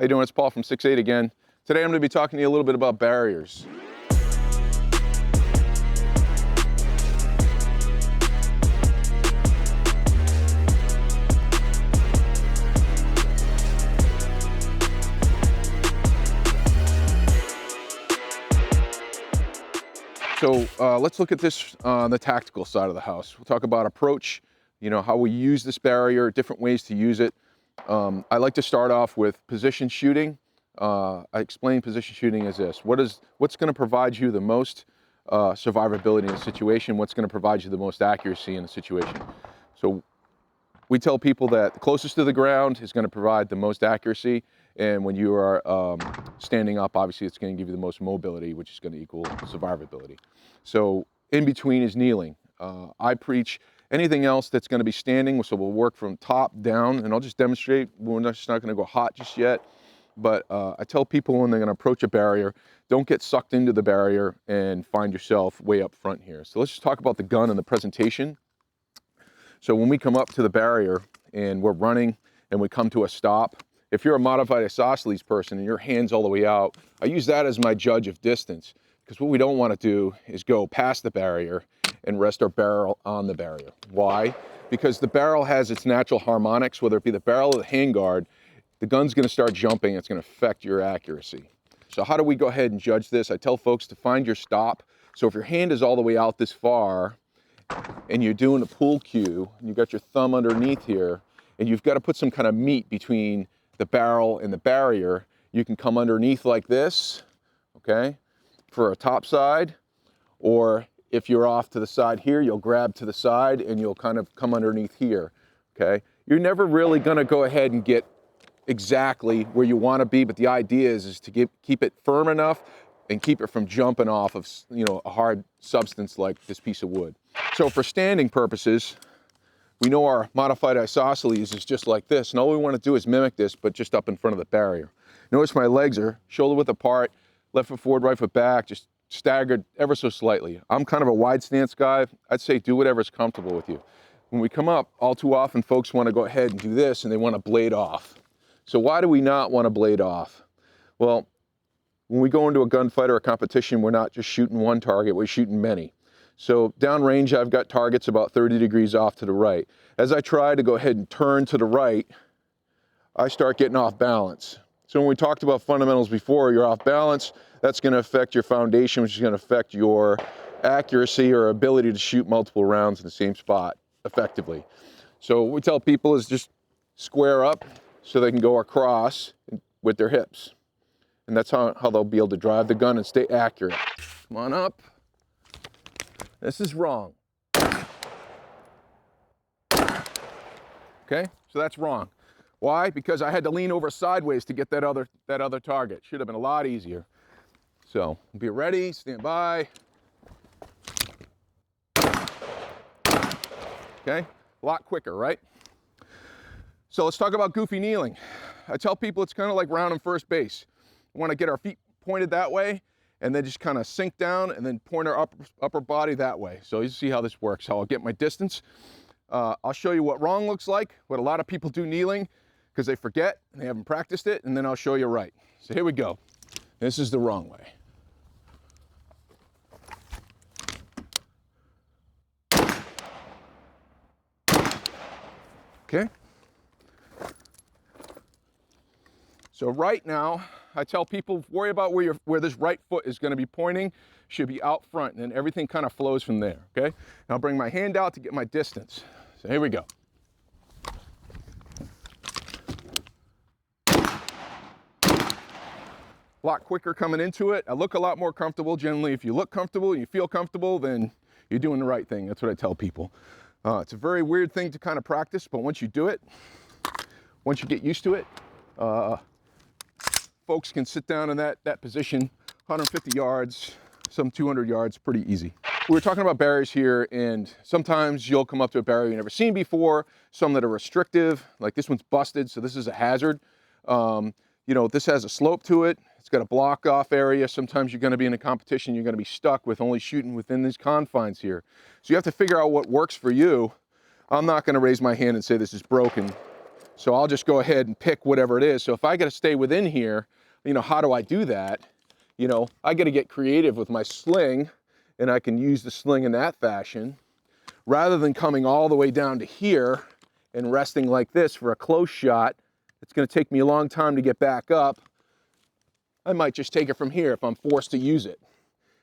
How you doing? It's Paul from 6eight again. Today I'm going to be talking to you a little bit about barriers. So let's look at this on the tactical side of the house. We'll talk about approach, how we use this barrier, different ways to use it. I like to start off with position shooting. I explain position shooting as this. What's going to provide you the most survivability in a situation? What's going to provide you the most accuracy in a situation? So we tell people that the closest to the ground is going to provide the most accuracy, and when you are standing up, obviously it's going to give you the most mobility, which is going to equal survivability. So in between is kneeling. I preach anything else that's going to be standing, so we'll work from top down, and I'll just demonstrate. We're just not going to go hot just yet, but I tell people when they're going to approach a barrier, don't get sucked into the barrier and find yourself way up front here. So let's just talk about the gun and the presentation. So when we come up to the barrier and we're running and we come to a stop, if you're a modified isosceles person and your hand's all the way out, I use that as my judge of distance, because what we don't want to do is go past the barrier and rest our barrel on the barrier. Why? Because the barrel has its natural harmonics, whether it be the barrel or the handguard. The gun's going to start jumping. It's going to affect your accuracy. So how do we go ahead and judge this? I tell folks to find your stop. So if your hand is all the way out this far and you're doing a pull cue and you've got your thumb underneath here and you've got to put some kind of meat between the barrel and the barrier, you can come underneath like this, okay, for a top side, or if you're off to the side here, you'll grab to the side and you'll kind of come underneath here, okay? You're never really gonna go ahead and get exactly where you wanna be, but the idea is to keep it firm enough and keep it from jumping off of a hard substance like this piece of wood. So for standing purposes, we know our modified isosceles is just like this, and all we wanna do is mimic this, but just up in front of the barrier. Notice my legs are shoulder width apart, left foot forward, right foot back, just staggered ever so slightly. I'm kind of a wide stance guy. I'd say do whatever's comfortable with you. When we come up, all too often folks want to go ahead and do this and they want to blade off. So why do we not want to blade off? Well, when we go into a gunfight or a competition, we're not just shooting one target, we're shooting many. So downrange, I've got targets about 30 degrees off to the right. As I try to go ahead and turn to the right, I start getting off balance. So when we talked about fundamentals before, you're off balance, that's going to affect your foundation, which is going to affect your accuracy or ability to shoot multiple rounds in the same spot effectively. So what we tell people is just square up so they can go across with their hips. And that's how they'll be able to drive the gun and stay accurate. Come on up. This is wrong. Okay, so that's wrong. Why? Because I had to lean over sideways to get that other target. Should have been a lot easier. So be ready, stand by. Okay, a lot quicker, right? So let's talk about goofy kneeling. I tell people it's kind of like rounding first base. We want to get our feet pointed that way and then just kind of sink down and then point our upper body that way. So you see how this works, how I'll get my distance. I'll show you what wrong looks like, what a lot of people do kneeling because they forget and they haven't practiced it, and then I'll show you right. So here we go. This is the wrong way. Okay. So right now, I tell people, worry about where this right foot is going to be pointing, should be out front, and then everything kind of flows from there, okay? And I'll bring my hand out to get my distance. So here we go. A lot quicker coming into it. I look a lot more comfortable. Generally, if you look comfortable and you feel comfortable, then you're doing the right thing. That's what I tell people. It's a very weird thing to kind of practice, but once you do it, once you get used to it, folks can sit down in that position, 150 yards, some 200 yards, pretty easy. We were talking about barriers here, and sometimes you'll come up to a barrier you've never seen before, some that are restrictive, like this one's busted, so this is a hazard. This has a slope to it. It's got a block off area. Sometimes you're going to be in a competition, you're going to be stuck with only shooting within these confines here. So you have to figure out what works for you. I'm not going to raise my hand and say this is broken. So I'll just go ahead and pick whatever it is. So if I got to stay within here, you know, how do I do that? You know, I got to get creative with my sling, and I can use the sling in that fashion rather than coming all the way down to here and resting like this for a close shot. It's going to take me a long time to get back up. I might just take it from here if I'm forced to use it.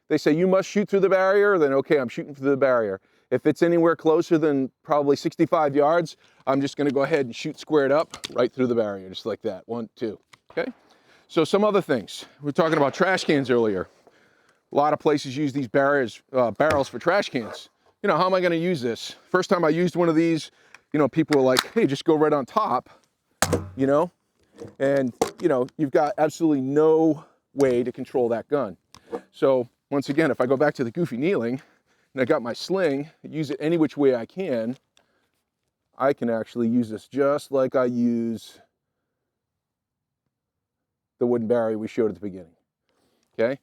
They say you must shoot through the barrier, then okay, I'm shooting through the barrier. If it's anywhere closer than probably 65 yards, I'm just going to go ahead and shoot squared up right through the barrier, just like that. 1, 2. Okay? So some other things. We were talking about trash cans earlier. A lot of places use these barrels for trash cans. You know, how am I going to use this? First time I used one of these, you know, people were like, hey, just go right on top, you know? And, you know, you've got absolutely no way to control that gun. So once again, if I go back to the goofy kneeling and I got my sling, use it any which way I can actually use this just like I use the wooden barrier we showed at the beginning, okay?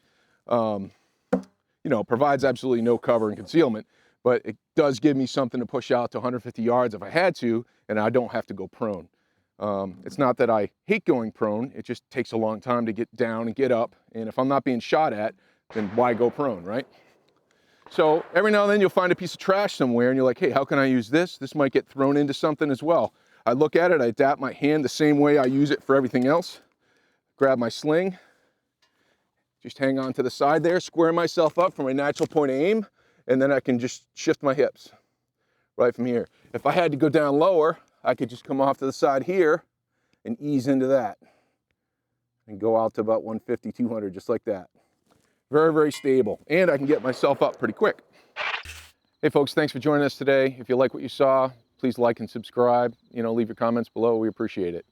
You know, provides absolutely no cover and concealment, but it does give me something to push out to 150 yards if I had to, and I don't have to go prone. It's not that I hate going prone, it just takes a long time to get down and get up, and if I'm not being shot at, then why go prone, right? So every now and then you'll find a piece of trash somewhere and you're like, hey, how can I use this? This might get thrown into something as well. I look at it, I adapt my hand the same way I use it for everything else. Grab my sling, just hang on to the side there, square myself up from a natural point of aim, and then I can just shift my hips right from here. If I had to go down lower, I could just come off to the side here and ease into that and go out to about 150, 200, just like that. Very, very stable, and I can get myself up pretty quick. Hey folks, thanks for joining us today. If you like what you saw, please like and subscribe. You know, leave your comments below. We appreciate it.